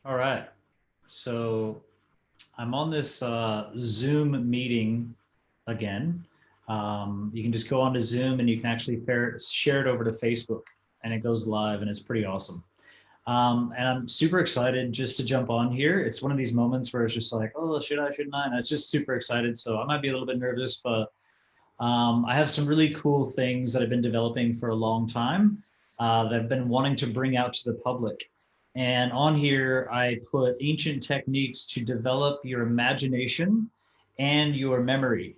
All right. So I'm on this Zoom meeting again. You can just go onto Zoom and you can actually share it over to Facebook and it goes live and it's pretty awesome. And I'm super excited just to jump on here. It's one of these moments where it's just like, oh, should I, shouldn't I? And I'm just super excited. So I might be a little bit nervous, but I have some really cool things that I've been developing for a long time that I've been wanting to bring out to the public. And on here, I put ancient techniques to develop your imagination and your memory.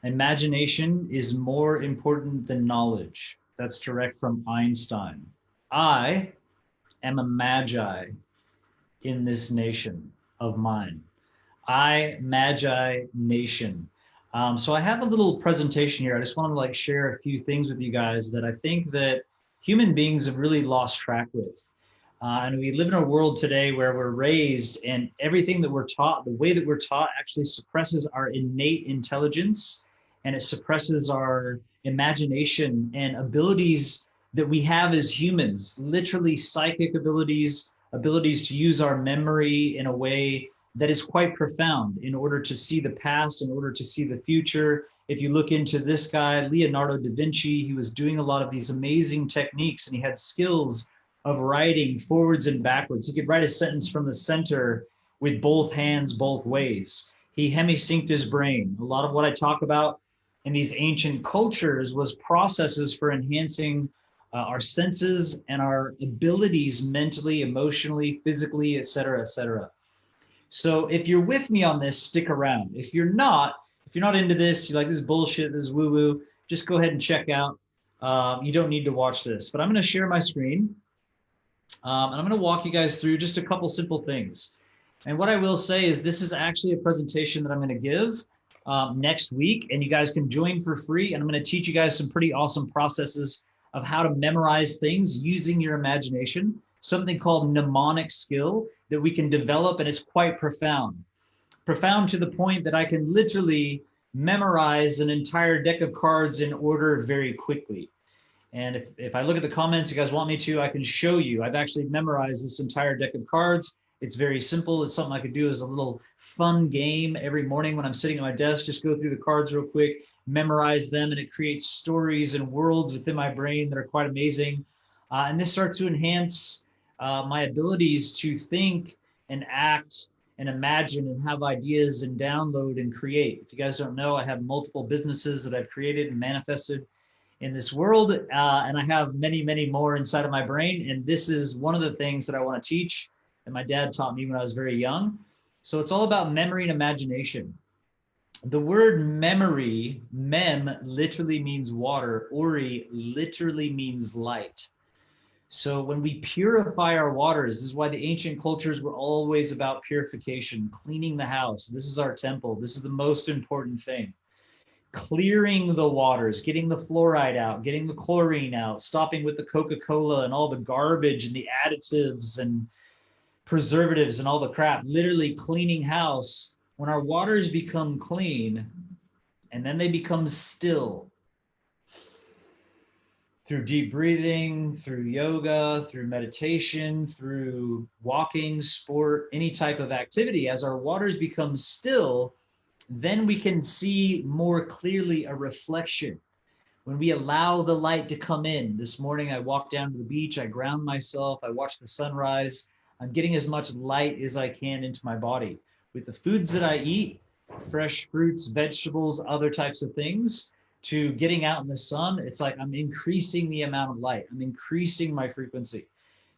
Imagination is more important than knowledge. That's direct from Einstein. I am a magi in this nation of mine. I Magi Nation. So I have a little presentation here. I just want to share a few things with you guys that I think that human beings have really lost track with. And we live in a world today where we're raised and everything that we're taught, the way that we're taught actually suppresses our innate intelligence and it suppresses our imagination and abilities that we have as humans, literally psychic abilities, abilities to use our memory in a way that is quite profound in order to see the past, in order to see the future. If you look into this guy, Leonardo da Vinci, he was doing a lot of these amazing techniques and he had skills of writing forwards and backwards. He could write a sentence from the center with both hands, both ways. He hemisynced his brain. A lot of what I talk about in these ancient cultures was processes for enhancing our senses and our abilities mentally, emotionally, physically, et cetera, et cetera. So if you're with me on this, stick around. If you're not into this, you like this bullshit, this woo woo, just go ahead and check out. You don't need to watch this, but I'm going to share my screen and I'm going to walk you guys through just a couple simple things. And what I will say is this is actually a presentation that I'm going to give next week, and you guys can join for free. And I'm going to teach you guys some pretty awesome processes of how to memorize things using your imagination, something called mnemonic skill that we can develop, and it's quite profound. Profound to the point that I can literally memorize an entire deck of cards in order very quickly. And if I look at the comments, you guys want me to, I can show you. I've actually memorized this entire deck of cards. It's very simple. It's something I could do as a little fun game every morning when I'm sitting at my desk. Just go through the cards real quick, memorize them, and it creates stories and worlds within my brain that are quite amazing. And this starts to enhance my abilities to think and act and imagine and have ideas and download and create. If you guys don't know, I have multiple businesses that I've created and manifested in this world. And I have many, many more inside of my brain. And this is one of the things that I want to teach that my dad taught me when I was very young. So it's all about memory and imagination. The word memory, mem, literally means water. Ori literally means light. So when we purify our waters, this is why the ancient cultures were always about purification, cleaning the house. This is our temple. This is the most important thing. Clearing the waters, getting the fluoride out, getting the chlorine out, stopping with the Coca-Cola and all the garbage and the additives and preservatives and all the crap, literally cleaning house. When our waters become clean and then they become still through deep breathing, through yoga, through meditation, through walking, sport, any type of activity, as our waters become still, then we can see more clearly a reflection. When we allow the light to come in, this morning I walked down to the beach, I ground myself, I watch the sunrise, I'm getting as much light as I can into my body. With the foods that I eat, fresh fruits, vegetables, other types of things, to getting out in the sun, it's like I'm increasing the amount of light, I'm increasing my frequency.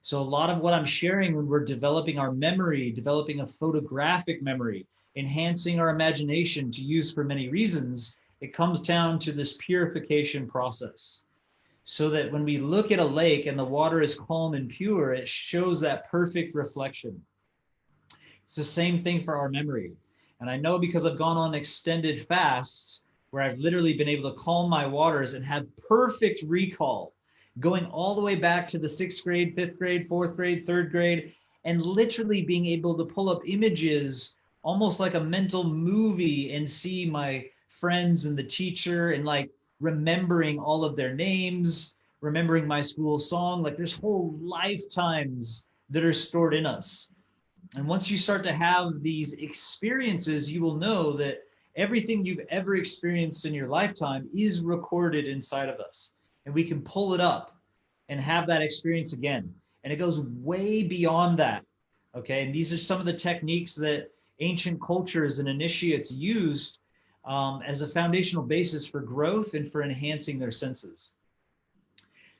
So a lot of what I'm sharing when we're developing our memory, developing a photographic memory, enhancing our imagination to use for many reasons, it comes down to this purification process. So that when we look at a lake and the water is calm and pure, it shows that perfect reflection. It's the same thing for our memory. And I know because I've gone on extended fasts where I've literally been able to calm my waters and have perfect recall, going all the way back to the sixth grade, fifth grade, fourth grade, third grade, and literally being able to pull up images almost like a mental movie and see my friends and the teacher and like remembering all of their names, remembering my school song. Like there's whole lifetimes that are stored in us. And once you start to have these experiences, you will know that everything you've ever experienced in your lifetime is recorded inside of us. And we can pull it up and have that experience again. And it goes way beyond that. Okay. And these are some of the techniques that ancient cultures and initiates used as a foundational basis for growth and for enhancing their senses.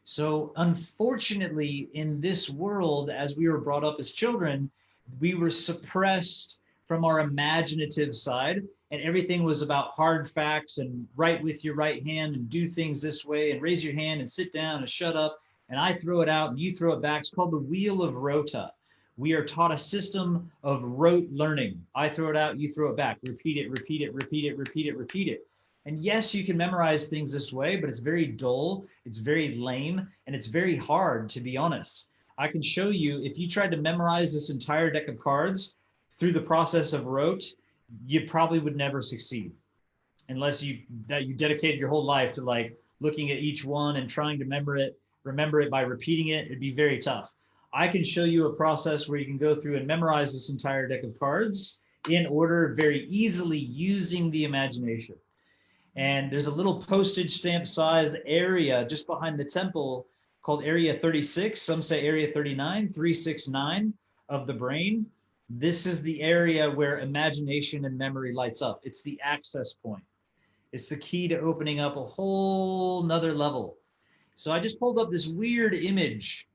So, unfortunately, in this world, as we were brought up as children, we were suppressed from our imaginative side, and everything was about hard facts and write with your right hand and do things this way and raise your hand and sit down and shut up. And I throw it out and you throw it back. It's called the Wheel of Rota. We are taught a system of rote learning. I throw it out, you throw it back. Repeat it, repeat it, repeat it, repeat it, repeat it. And yes, you can memorize things this way, but it's very dull, it's very lame, and it's very hard, to be honest. I can show you, if you tried to memorize this entire deck of cards through the process of rote, you probably would never succeed unless you dedicated your whole life to like looking at each one and trying to remember it by repeating it. It'd be very tough. I can show you a process where you can go through and memorize this entire deck of cards in order very easily using the imagination. And there's a little postage stamp size area just behind the temple called Area 36. Some say Area 39, 369 of the brain. This is the area where imagination and memory lights up. It's the access point. It's the key to opening up a whole nother level. So I just pulled up this weird image.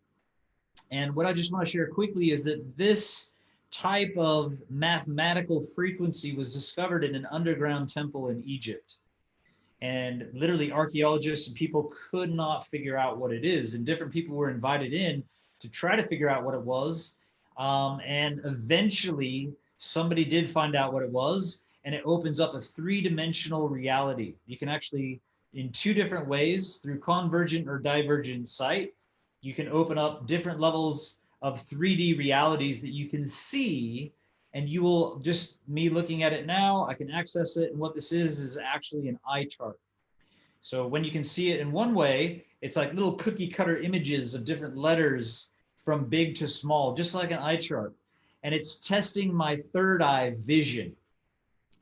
And what I just want to share quickly is that this type of mathematical frequency was discovered in an underground temple in Egypt. And literally archaeologists and people could not figure out what it is. And different people were invited in to try to figure out what it was. And eventually somebody did find out what it was, and it opens up a three-dimensional reality. You can actually, in two different ways, through convergent or divergent sight, you can open up different levels of 3D realities that you can see. And you will, just me looking at it now, I can access it. And what this is actually an eye chart. So when you can see it in one way, it's like little cookie cutter images of different letters from big to small, just like an eye chart. And it's testing my third eye vision.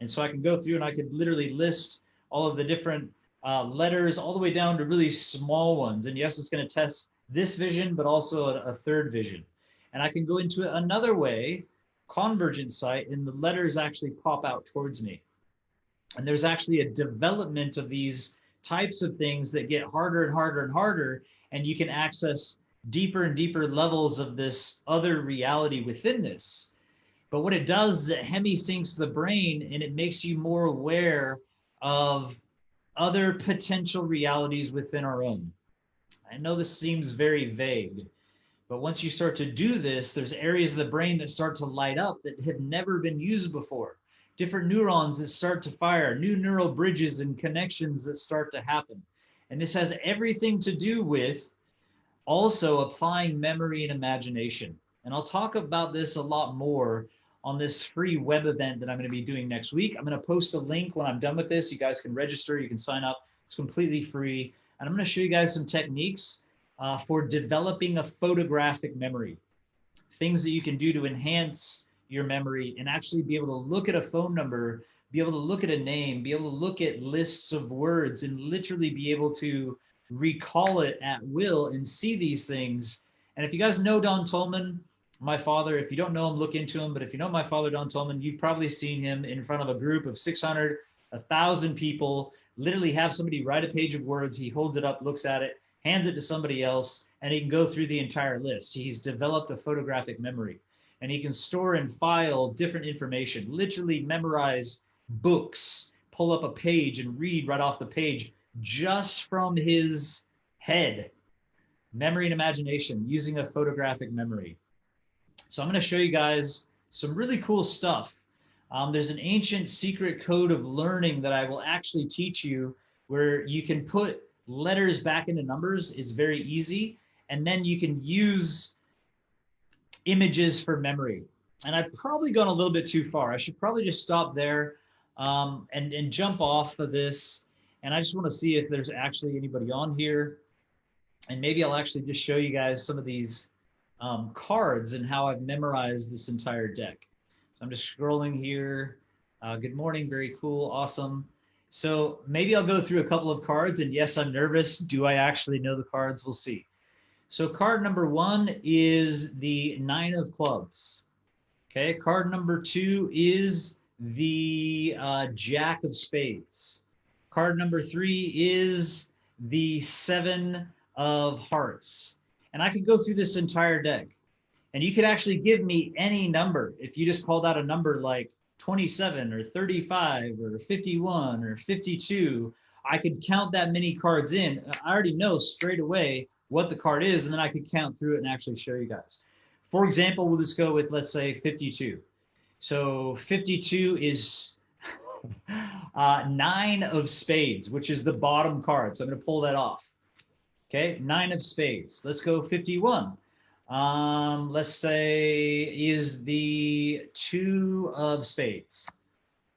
And so I can go through and I could literally list all of the different letters all the way down to really small ones. And yes, it's going to test this vision, but also a third vision. And I can go into it another way, convergent sight, and the letters actually pop out towards me. And there's actually a development of these types of things that get harder and harder and harder, and you can access deeper and deeper levels of this other reality within this. But what it does is it hemisyncs the brain, and it makes you more aware of other potential realities within our own. I know this seems very vague, but once you start to do this, there's areas of the brain that start to light up that have never been used before. Different neurons that start to fire, new neural bridges and connections that start to happen. And this has everything to do with also applying memory and imagination. And I'll talk about this a lot more on this free web event that I'm going to be doing next week. I'm going to post a link when I'm done with this. You guys can register, you can sign up. It's completely free. And I'm going to show you guys some techniques for developing a photographic memory, things that you can do to enhance your memory and actually be able to look at a phone number, be able to look at a name, be able to look at lists of words and literally be able to recall it at will and see these things. And if you guys know Don Tolman, my father, if you don't know him, look into him. But if you know my father, Don Tolman, you've probably seen him in front of a group of 600, 1,000 people, literally have somebody write a page of words. He holds it up, looks at it, hands it to somebody else, and he can go through the entire list. He's developed a photographic memory, and he can store and file different information, literally memorize books, pull up a page and read right off the page just from his head. Memory and imagination using a photographic memory. So I'm going to show you guys some really cool stuff. There's an ancient secret code of learning that I will actually teach you where you can put letters back into numbers. It's very easy. And then you can use images for memory. And I've probably gone a little bit too far. I should probably just stop there and jump off of this. And I just want to see if there's actually anybody on here. And maybe I'll actually just show you guys some of these cards and how I've memorized this entire deck. So I'm just scrolling here. Good morning, very cool, awesome. So maybe I'll go through a couple of cards, and yes, I'm nervous. Do I actually know the cards? We'll see. So card number 1 is the 9 of clubs. Okay, card number 2 is the Jack of spades. Card number 3 is the 7 of hearts. And I could go through this entire deck. And you could actually give me any number. If you just called out a number like 27 or 35 or 51 or 52, I could count that many cards in. I already know straight away what the card is, and then I could count through it and actually show you guys. For example, we'll just go with, let's say, 52. So 52 is 9 of spades, which is the bottom card. So I'm going to pull that off. Okay, 9 of spades. Let's go 51. Let's say is the 2 of spades.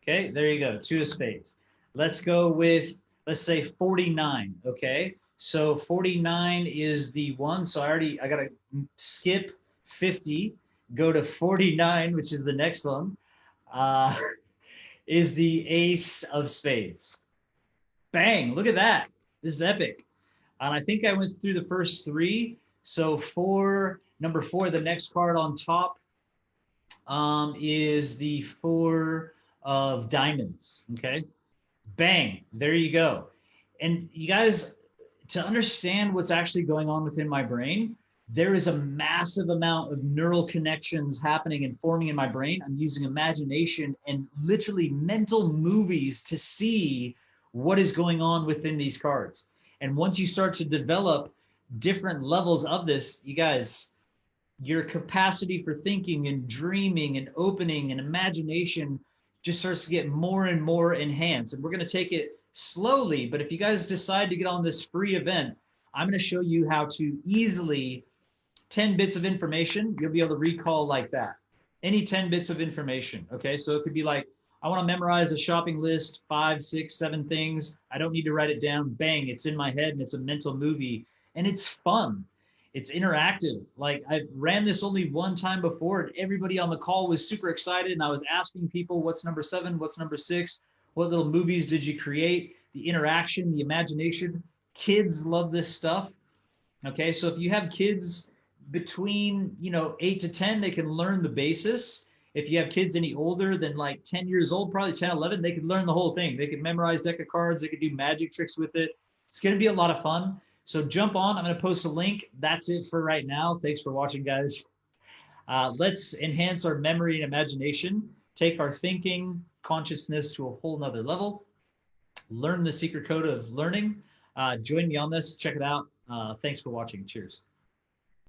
Okay, there you go, 2 of spades. Let's go with, let's say 49. Okay, so 49 is the 1. So I got to skip 50, go to 49, which is the next one, is the ace of spades. Bang, look at that. This is epic. And I think I went through the first 3. So number 4, the next card on top is the 4 of diamonds. Okay, bang, there you go. And you guys, to understand what's actually going on within my brain, there is a massive amount of neural connections happening and forming in my brain. I'm using imagination and literally mental movies to see what is going on within these cards. And once you start to develop different levels of this, you guys, your capacity for thinking and dreaming and opening and imagination just starts to get more and more enhanced. And we're going to take it slowly, but if you guys decide to get on this free event, I'm going to show you how to easily 10 bits of information, you'll be able to recall like that. Any 10 bits of information, okay? So it could be like, I want to memorize a shopping list, 5, 6, 7 things. I don't need to write it down. Bang, it's in my head and it's a mental movie. And it's fun. It's interactive. Like, I ran this only one time before and everybody on the call was super excited. And I was asking people, what's number 7? What's number 6? What little movies did you create? The interaction, the imagination. Kids love this stuff. Okay, so if you have kids between 8 to 10, they can learn the basis. If you have kids any older than like 10 years old, probably 10, 11, they could learn the whole thing. They could memorize deck of cards. They could do magic tricks with it. It's going to be a lot of fun. So jump on. I'm going to post a link. That's it for right now. Thanks for watching, guys. Let's enhance our memory and imagination, take our thinking consciousness to a whole nother level, learn the secret code of learning. Join me on this. Check it out. Thanks for watching. Cheers.